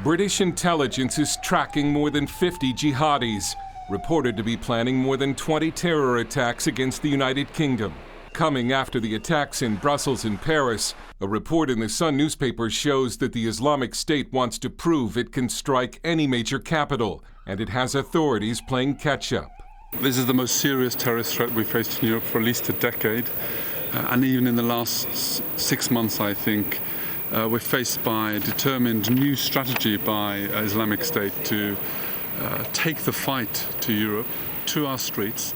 British intelligence is tracking more than 50 jihadis, reported to be planning more than 20 terror attacks against the United Kingdom. Coming after the attacks in Brussels and Paris, a report in the Sun newspaper shows that the Islamic State wants to prove it can strike any major capital, and it has authorities playing catch-up. This is the most serious terrorist threat we've faced in Europe for at least a decade. And even in the last 6 months, I think, we're faced by a determined new strategy by Islamic State to take the fight to Europe, to our streets,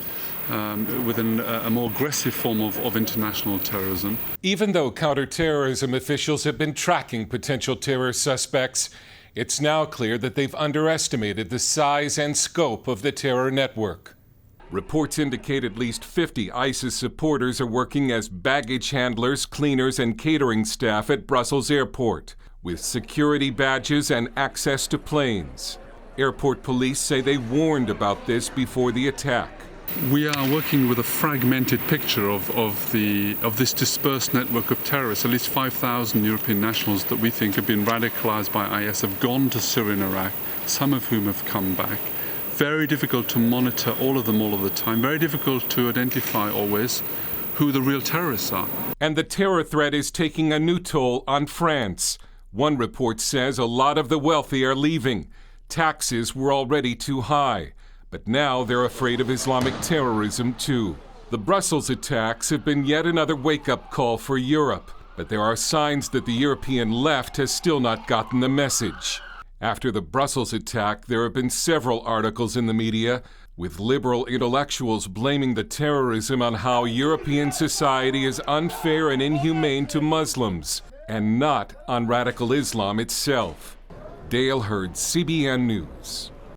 with a more aggressive form of international terrorism. Even though counterterrorism officials have been tracking potential terror suspects, it's now clear that they've underestimated the size and scope of the terror network. Reports indicate at least 50 ISIS supporters are working as baggage handlers, cleaners, and catering staff at Brussels Airport, with security badges and access to planes. Airport police say they warned about this before the attack. We are working with a fragmented picture of this dispersed network of terrorists. At least 5,000 European nationals that we think have been radicalized by IS have gone to Syria and Iraq, some of whom have come back. Very difficult to monitor all of them all of the time. Very difficult to identify always who the real terrorists are. And the terror threat is taking a new toll on France. One report says a lot of the wealthy are leaving. Taxes were already too high, but now they're afraid of Islamic terrorism too. The Brussels attacks have been yet another wake-up call for Europe, but there are signs that the European left has still not gotten the message. After the Brussels attack, there have been several articles in the media with liberal intellectuals blaming the terrorism on how European society is unfair and inhumane to Muslims, and not on radical Islam itself. Dale Hurd, CBN News.